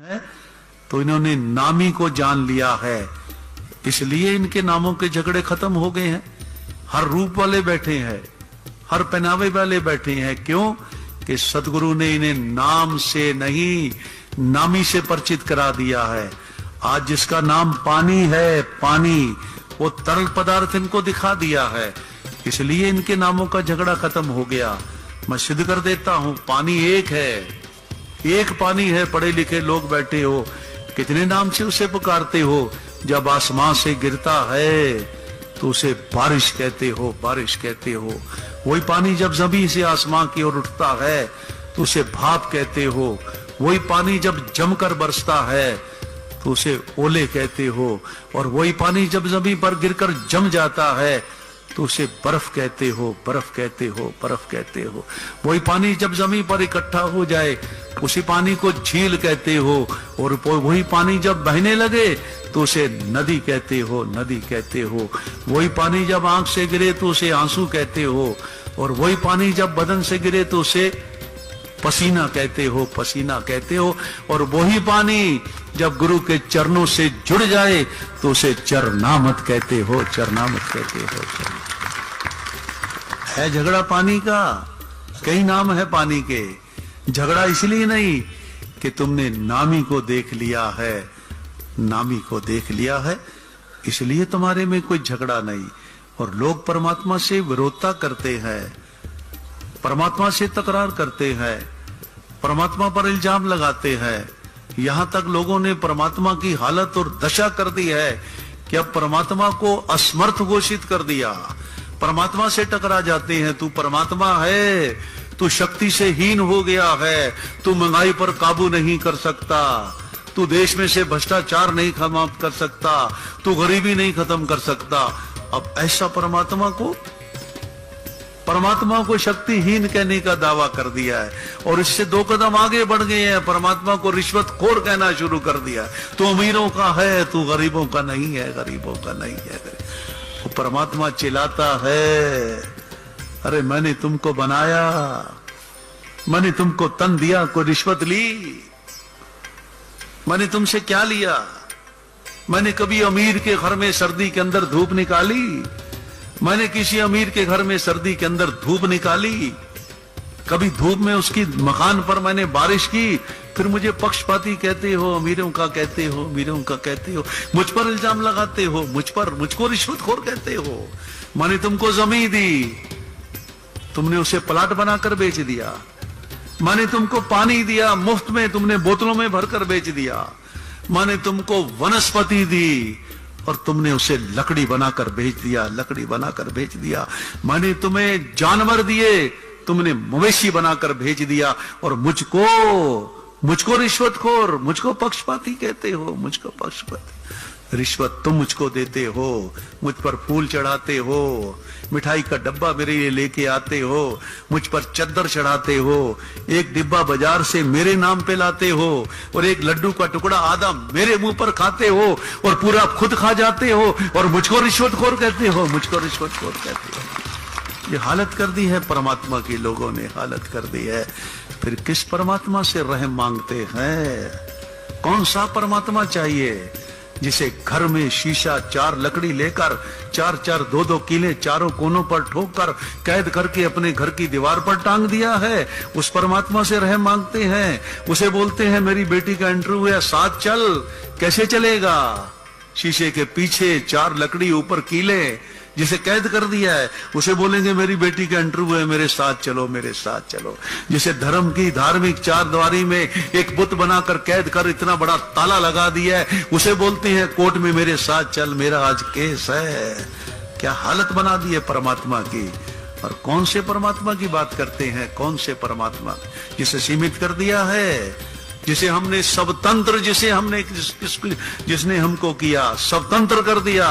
है तो इन्होंने नामी को जान लिया है, इसलिए इनके नामों के झगड़े खत्म हो गए हैं। हर रूप वाले बैठे हैं, हर पहनावे वाले बैठे हैं। क्यों? कि सदगुरु ने इन्हें नाम से नहीं नामी से परिचित करा दिया है। आज जिसका नाम पानी है, पानी वो तरल पदार्थ इनको दिखा दिया है, इसलिए इनके नामों का झगड़ा खत्म हो गया। मैं सिद्ध कर देता हूं, पानी एक है, एक पानी है। पढ़े लिखे लोग बैठे हो, कितने नाम से उसे पुकारते हो। जब आसमां से गिरता है तो उसे बारिश कहते हो, बारिश कहते हो। वही पानी जब जमीन से आसमां की ओर उठता है तो उसे भाप कहते हो। वही पानी जब जमकर बरसता है तो उसे ओले कहते हो। और वही पानी जब जमीन पर गिरकर जम जाता है तो उसे बर्फ कहते हो, बर्फ कहते हो, बर्फ कहते हो। वही पानी जब जमीन पर इकट्ठा हो जाए उसी पानी को झील कहते हो। और वही पानी जब बहने लगे तो उसे नदी कहते हो, नदी कहते हो। वही पानी जब आंख से गिरे तो उसे आंसू कहते हो। और वही पानी जब बदन से गिरे तो उसे पसीना कहते हो, पसीना कहते हो। और वही पानी जब गुरु के चरणों से जुड़ जाए तो उसे चरनामत कहते हो, चरनामत कहते हो। है झगड़ा पानी का, कई नाम है पानी के। झगड़ा इसलिए नहीं कि तुमने नामी को देख लिया है, नामी को देख लिया है, इसलिए तुम्हारे में कोई झगड़ा नहीं। और लोग परमात्मा से विरोधता करते हैं, परमात्मा से तकरार करते हैं, परमात्मा पर इल्जाम लगाते हैं। यहां तक लोगों ने परमात्मा की हालत और दशा कर दी है कि अब परमात्मा को असमर्थ घोषित कर दिया। परमात्मा से टकरा जाते हैं, तू परमात्मा है, तू शक्ति से हीन हो गया है, तू महंगाई पर काबू नहीं कर सकता, तू देश में से भ्रष्टाचार नहीं समाप्त कर सकता, तू गरीबी नहीं खत्म कर सकता। अब ऐसा परमात्मा को शक्तिहीन कहने का दावा कर दिया है। और इससे 2 कदम आगे बढ़ गए हैं, परमात्मा को रिश्वतखोर कहना शुरू कर दिया। तू अमीरों का है, तू गरीबों का नहीं है, गरीबों का नहीं है। वो परमात्मा चिल्लाता है, अरे मैंने तुमको बनाया, मैंने तुमको तन दिया, कोई रिश्वत ली? मैंने तुमसे क्या लिया? मैंने कभी अमीर के घर में सर्दी के अंदर धूप निकाली? मैंने किसी अमीर के घर में सर्दी के अंदर धूप निकाली? कभी धूप में उसकी मकान पर मैंने बारिश की? फिर मुझे पक्षपाती कहते हो, अमीरों का कहते हो, अमीरों का कहते हो, मुझ पर इल्जाम लगाते हो, मुझको रिश्वतखोर कहते हो। मैंने तुमको जमीन दी, तुमने उसे प्लाट बनाकर बेच दिया। मैंने तुमको पानी दिया मुफ्त में, तुमने बोतलों में भरकर बेच दिया। मैंने तुमको वनस्पति दी और तुमने उसे लकड़ी बनाकर बेच दिया, लकड़ी बनाकर बेच दिया। मैंने तुम्हें जानवर दिए, तुमने मवेशी बनाकर भेज दिया। और मुझको रिश्वतखोर, मुझको पक्षपाती कहते हो, मुझको पक्षपाती। रिश्वत तुम मुझको देते हो, मुझ पर फूल चढ़ाते हो, मिठाई का डब्बा मेरे लिए लेके आते हो, मुझ पर चद्दर चढ़ाते हो, एक डिब्बा बाजार से मेरे नाम पे लाते हो, और एक लड्डू का टुकड़ा आधा मेरे मुंह पर खाते हो और पूरा खुद खा जाते हो। और मुझको रिश्वतखोर कहते हो, मुझको रिश्वतखोर कहते हो। ये हालत कर दी है परमात्मा की, लोगों ने हालत कर दी है। फिर किस परमात्मा से रहम मांगते हैं? कौन सा परमात्मा चाहिए जिसे घर में शीशा 4 लकड़ी लेकर 4-4 2-2 कीले चारों कोनों पर ठोक कर कैद करके अपने घर की दीवार पर टांग दिया है? उस परमात्मा से रहम मांगते हैं। उसे बोलते हैं मेरी बेटी का इंटरव्यू है, साथ चल। कैसे चलेगा? शीशे के पीछे 4 लकड़ी, ऊपर कीले, जिसे कैद कर दिया है। उसे बोलेंगे मेरी बेटी का इंटरव्यू है, मेरे साथ चलो, मेरे साथ चलो। जिसे धर्म की धार्मिक 4 द्वारी में एक बुत बनाकर कैद कर इतना बड़ा ताला लगा दिया है, उसे बोलते हैं कोर्ट में मेरे साथ चल, मेरा आज केस है। क्या हालत बना दी है परमात्मा की। और कौन से परमात्मा की बात करते हैं? कौन से परमात्मा? जिसे सीमित कर दिया है, जिसे हमने सबतंत्र, जिसने हमको किया सबतंत्र कर दिया।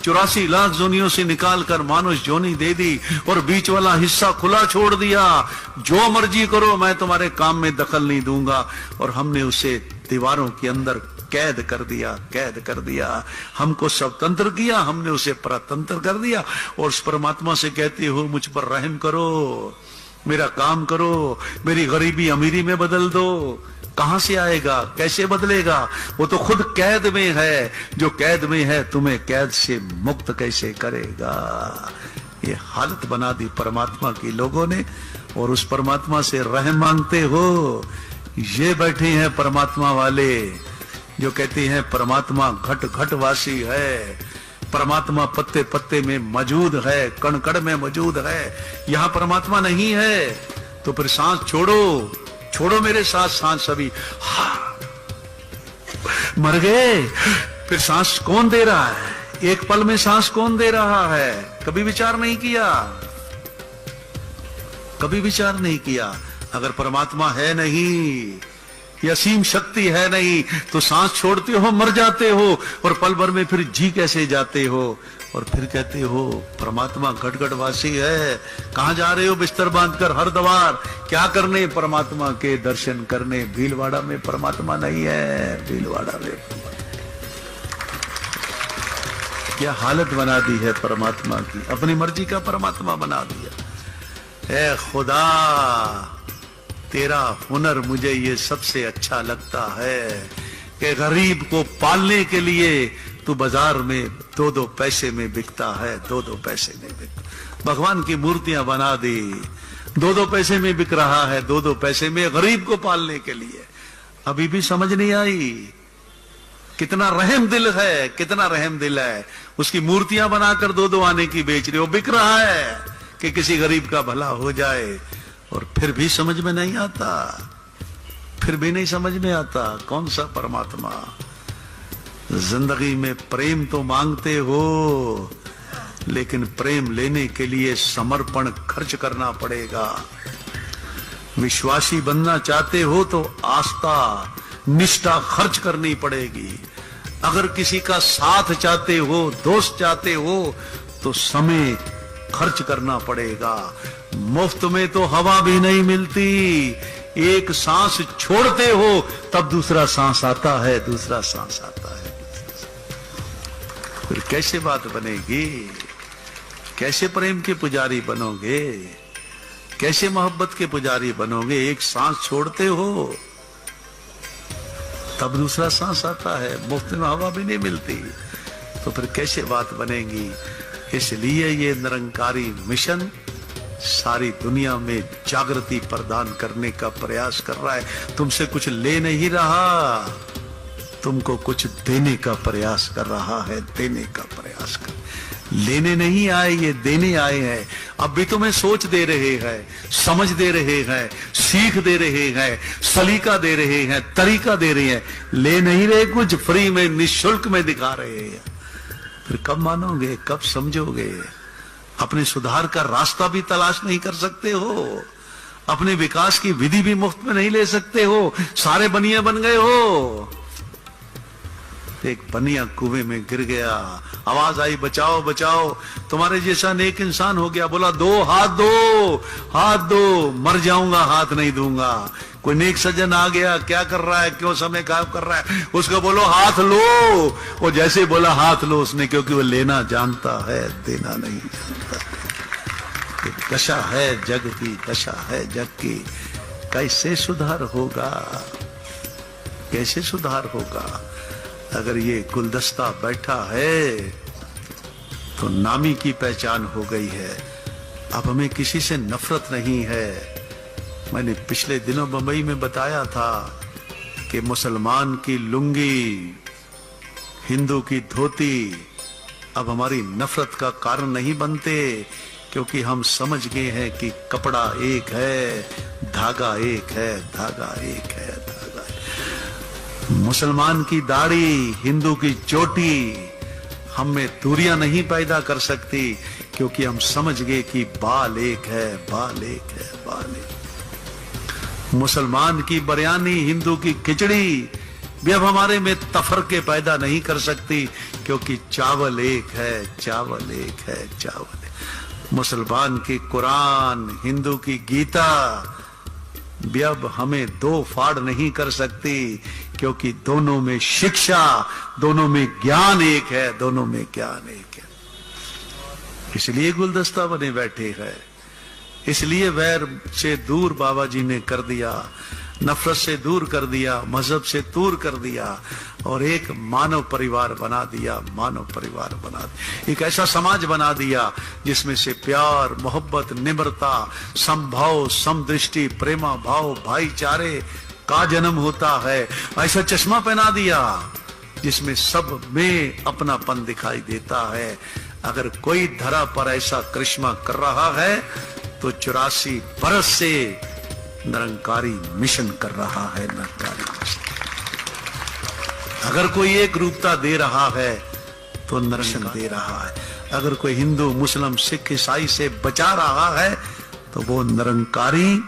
84 लाख जोनियों से निकालकर मानुष जोनी दे दी और बीच वाला हिस्सा खुला छोड़ दिया। जो मर्जी करो, मैं तुम्हारे काम में दखल नहीं दूंगा। और हमने उसे दीवारों के अंदर कैद कर दिया, कैद कर दिया। हमको स्वतंत्र किया, हमने उसे परतंत्र कर दिया। और उस परमात्मा से कहते हो मुझ पर रहम करो, मेरा काम करो, मेरी गरीबी अमीरी में बदल दो, कहां से आएगा, कैसे बदलेगा? वो तो खुद कैद में है। जो कैद में है तुम्हें कैद से मुक्त कैसे करेगा? ये हालत बना दी परमात्मा की लोगों ने, और उस परमात्मा से रहम मांगते हो। ये बैठे हैं परमात्मा वाले जो कहते हैं परमात्मा घट घट वासी है, परमात्मा पत्ते पत्ते में मौजूद है, कण कण में मौजूद है। यहां परमात्मा नहीं है तो फिर सांस छोड़ो, छोड़ो मेरे साथ सांस सभी। मर गए, फिर सांस कौन दे रहा है? एक पल में सांस कौन दे रहा है? कभी विचार नहीं किया, कभी विचार नहीं किया। अगर परमात्मा है नहीं, ये असीम शक्ति है नहीं, तो सांस छोड़ते हो, मर जाते हो, और पल भर में फिर जी कैसे जाते हो? और फिर कहते हो परमात्मा घट घट वासी है। कहां जा रहे हो बिस्तर बांधकर हरद्वार? क्या करने? परमात्मा के दर्शन करने। भीलवाड़ा में परमात्मा नहीं है, भीलवाड़ा में क्या हालत बना दी है परमात्मा की, अपनी मर्जी का परमात्मा बना दिया। ऐ खुदा, तेरा हुनर मुझे ये सबसे अच्छा लगता है कि गरीब को पालने के लिए तू बाजार में 2-2 पैसे में बिकता है, 2-2 पैसे में बिकता। भगवान की मूर्तियां बना दी, 2-2 पैसे में बिक रहा है, 2-2 पैसे में गरीब को पालने के लिए। अभी भी समझ नहीं आई कितना रहम दिल है, कितना रहम दिल है। उसकी मूर्तियां बनाकर 2-2 आने की बेच रहे हो, बिक रहा है कि किसी गरीब का भला हो जाए। और फिर भी समझ में नहीं आता, फिर भी नहीं समझ में आता कौन सा परमात्मा। जिंदगी में प्रेम तो मांगते हो, लेकिन प्रेम लेने के लिए समर्पण खर्च करना पड़ेगा। विश्वासी बनना चाहते हो तो आस्था निष्ठा खर्च करनी पड़ेगी। अगर किसी का साथ चाहते हो, दोस्त चाहते हो, तो समय खर्च करना पड़ेगा। मुफ्त में तो हवा भी नहीं मिलती। एक सांस छोड़ते हो तब दूसरा सांस आता है, दूसरा सांस आता है। फिर कैसे बात बनेगी? कैसे प्रेम के पुजारी बनोगे? कैसे मोहब्बत के पुजारी बनोगे? एक सांस छोड़ते हो तब दूसरा सांस आता है, मुफ्त में हवा भी नहीं मिलती, तो फिर कैसे बात बनेगी? इसलिए ये निरंकारी मिशन सारी दुनिया में जागृति प्रदान करने का प्रयास कर रहा है। तुमसे कुछ ले नहीं रहा, तुमको कुछ देने का प्रयास कर रहा है, देने का प्रयास कर। लेने नहीं आए, ये देने आए हैं। अब भी तुम्हें सोच दे रहे हैं, समझ दे रहे हैं, सीख दे रहे हैं, सलीका दे रहे हैं, तरीका दे रहे हैं। ले नहीं रहे कुछ, फ्री में निःशुल्क में दिखा रहे हैं। फिर कब मानोगे, कब समझोगे? अपने सुधार का रास्ता भी तलाश नहीं कर सकते हो, अपने विकास की विधि भी मुफ्त में नहीं ले सकते हो, सारे बनिया बन गए हो। एक बनिया कुएं में गिर गया, आवाज आई बचाओ बचाओ, तुम्हारे जैसा नेक इंसान हो गया, बोला दो हाथ दो, हाथ दो, मर जाऊंगा हाथ नहीं दूंगा। कोई नेक सज्जन आ गया, क्या कर रहा है, क्यों समय खराब कर रहा है, उसको बोलो हाथ लो। वो जैसे बोला हाथ लो उसने, क्योंकि वो लेना जानता है, देना नहीं जानता। दशा है जग की, दशा है जग की। कैसे सुधार होगा, कैसे सुधार होगा? अगर ये गुलदस्ता बैठा है तो नामी की पहचान हो गई है। अब हमें किसी से नफरत नहीं है। मैंने पिछले दिनों बंबई में बताया था कि मुसलमान की लुंगी, हिंदू की धोती अब हमारी नफरत का कारण नहीं बनते, क्योंकि हम समझ गए हैं कि कपड़ा एक है, धागा एक है, धागा एक है, धागा एक। मुसलमान की दाढ़ी, हिंदू की चोटी हम में दूरियां नहीं पैदा कर सकती, क्योंकि हम समझ गए कि बाल एक है, बाल एक है, बाल एक। मुसलमान की बिरयानी, हिंदू की खिचड़ी भी अब हमारे में तफरके पैदा नहीं कर सकती, क्योंकि चावल एक है, चावल एक है, चावल एक। मुसलमान की कुरान, हिंदू की गीता भी अब हमें दो फाड़ नहीं कर सकती, क्योंकि दोनों में शिक्षा, दोनों में ज्ञान एक है, दोनों में ज्ञान एक है। इसलिए गुलदस्ता बने बैठे हैं, इसलिए वैर से दूर बाबा जी ने कर दिया। नफरत से दूर कर दिया, मजहब से दूर कर दिया और एक मानव परिवार बना दिया, मानव परिवार बना दिया, एक ऐसा समाज बना दिया जिसमें से प्यार, मोहब्बत, निम्रता, समभाव, समदृष्टि, प्रेमा भाव, भाईचारे का जन्म होता है। ऐसा चश्मा पहना दिया जिसमें सब में अपनापन दिखाई देता है। अगर कोई धरा पर ऐसा करिश्मा कर रहा है तो 84 बरस से निरंकारी मिशन कर रहा है, निरंकारी मिशन। अगर कोई एक रूपता दे रहा है तो निरंकारी दे रहा है। अगर कोई हिंदू, मुस्लिम, सिख, ईसाई से बचा रहा है तो वो निरंकारी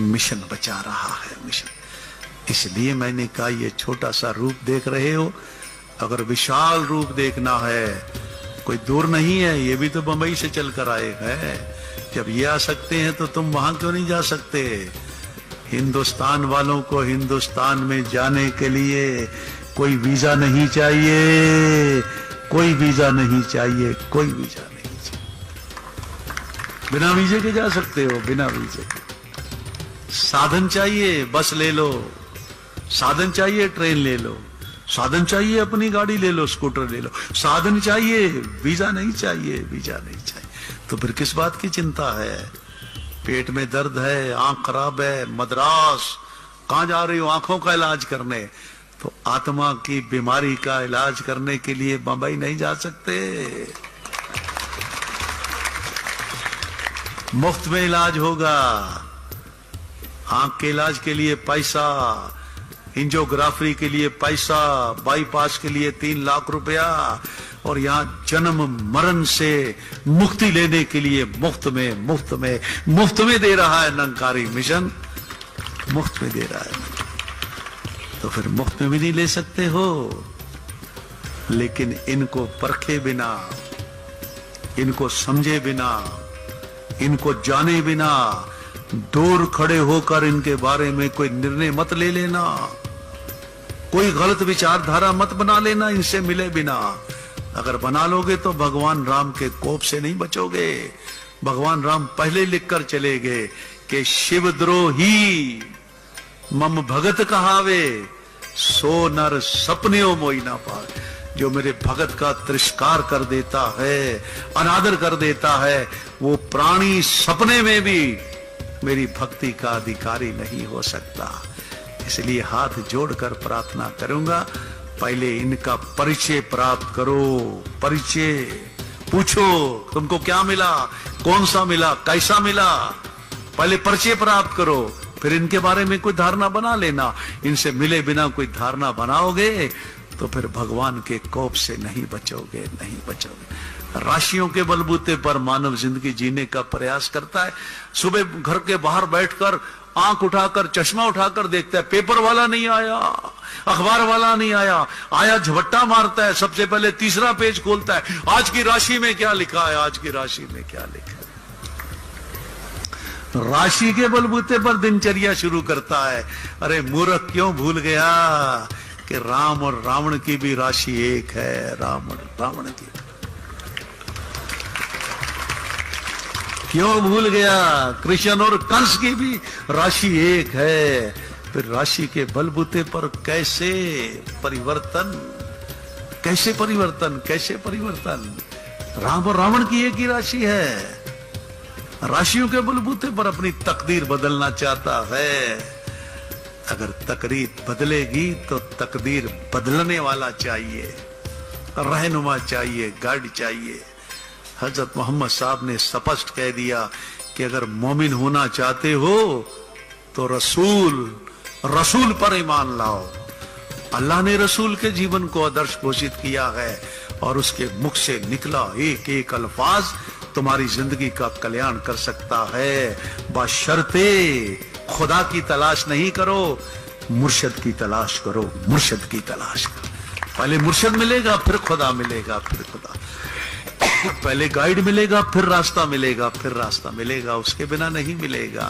मिशन बचा रहा है, मिशन। इसलिए मैंने कहा ये छोटा सा रूप देख रहे हो, अगर विशाल रूप देखना है, कोई दूर नहीं है, ये भी तो बंबई से चलकर आए हैं। जब ये आ सकते हैं तो तुम वहां क्यों नहीं जा सकते? हिंदुस्तान वालों को हिंदुस्तान में जाने के लिए कोई वीजा नहीं चाहिए, कोई वीजा नहीं चाहिए, कोई वीजा नहीं चाहिए। बिना वीजे के जा सकते हो, बिना वीजे के। साधन चाहिए, बस ले लो। साधन चाहिए, ट्रेन ले लो। साधन चाहिए, अपनी गाड़ी ले लो, स्कूटर ले लो। साधन चाहिए, वीजा नहीं चाहिए, वीजा नहीं चाहिए। तो फिर किस बात की चिंता है? पेट में दर्द है, आंख खराब है, मद्रास, कहां जा रही हो? आंखों का इलाज करने। तो आत्मा की बीमारी का इलाज करने के लिए बंबई नहीं जा सकते। मुफ्त में इलाज होगा। आंख के इलाज के लिए पैसा, एंजियोग्राफी के लिए पैसा, बाईपास के लिए 3 लाख रुपया, और यहां जन्म मरण से मुक्ति लेने के लिए मुफ्त में दे रहा है निरंकारी मिशन, मुफ्त में दे रहा है। तो फिर मुफ्त में भी नहीं ले सकते हो। लेकिन इनको परखे बिना, इनको समझे बिना, इनको जाने बिना दूर खड़े होकर इनके बारे में कोई निर्णय मत ले लेना, कोई गलत विचारधारा मत बना लेना इनसे मिले बिना। अगर बना लोगे तो भगवान राम के कोप से नहीं बचोगे। भगवान राम पहले लिखकर चले गए कि शिवद्रोही मम भगत कहावे, सो नर सपनेओ मोई ना पाए। जो मेरे भगत का तिरस्कार कर देता है, अनादर कर देता है, वो प्राणी सपने में भी मेरी भक्ति का अधिकारी नहीं हो सकता। इसलिए हाथ जोड़कर प्रार्थना करूंगा, पहले इनका परिचय प्राप्त करो। परिचय पूछो, तुमको क्या मिला, कौन सा मिला, कैसा मिला, पहले परिचय प्राप्त करो, फिर इनके बारे में कोई धारणा बना लेना। इनसे मिले बिना कोई धारणा बनाओगे तो फिर भगवान के कोप से नहीं बचोगे, नहीं बचोगे। राशियों के बलबूते पर मानव जिंदगी जीने का प्रयास करता है। सुबह घर के बाहर बैठकर आंख उठाकर, चश्मा उठाकर देखता है, पेपर वाला नहीं आया, अखबार वाला नहीं आया, आया झपट्टा मारता है, सबसे पहले तीसरा पेज खोलता है, आज की राशि में क्या लिखा है, आज की राशि में क्या लिखा है। राशि के बलबूते पर दिनचर्या शुरू करता है। अरे मूर्ख, क्यों भूल गया कि राम और रावण की भी राशि एक है। राम और रावण की क्यों भूल गया? कृष्ण और कंस की भी राशि एक है। फिर राशि के बलबूते पर कैसे परिवर्तन, कैसे परिवर्तन, कैसे परिवर्तन? राम और रावण की एक ही राशि है। राशियों के बलबूते पर अपनी तकदीर बदलना चाहता है। अगर तकदीर बदलेगी तो तकदीर बदलने वाला चाहिए, रहनुमा चाहिए, गाइड चाहिए। हजरत मोहम्मद साहब ने स्पष्ट कह दिया कि अगर मोमिन होना चाहते हो तो रसूल पर ईमान लाओ। अल्लाह ने रसूल के जीवन को आदर्श घोषित किया है और उसके मुख से निकला एक एक अल्फाज तुम्हारी जिंदगी का कल्याण कर सकता है। बशर्ते खुदा की तलाश नहीं करो, मुर्शिद की तलाश करो, मुर्शिद की तलाश करो। पहले मुर्शिद मिलेगा, फिर खुदा मिलेगा, फिर खुदा। पहले गाइड मिलेगा, फिर रास्ता मिलेगा, फिर रास्ता मिलेगा, उसके बिना नहीं मिलेगा।